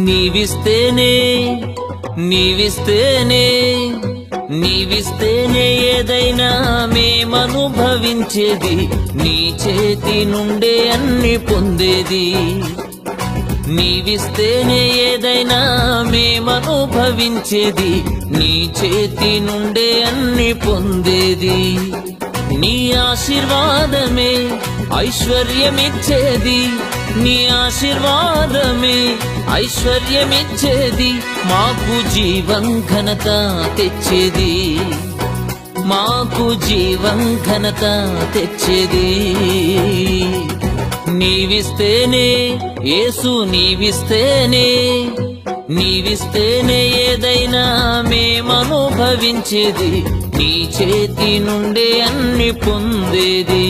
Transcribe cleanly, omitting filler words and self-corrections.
నీవిస్తేనే నీవిస్తేనే నీవిస్తేనే ఏదైనా మేమనుభవించేది, నీ చేతి నుండే అన్ని పొందేది. నీవిస్తేనే ఏదైనా మేమనుభవించేది, నీ చేతి నుండే అన్ని పొందేది. నీ ఆశీర్వాదమే ఐశ్వర్యమిచ్చేది, నీ ఆశీర్వాదమే ఐశ్వర్యమిచ్చేది. మాకు జీవం ఘనత తెచ్చేది, మాకు జీవం ఘనత తెచ్చేది. నీవిస్తేనే యేసు, నీవిస్తేనే నీవిస్తేనే ఏదైనా మేమనుభవించేది, నీ చేతి నుండే అన్ని పొందేది.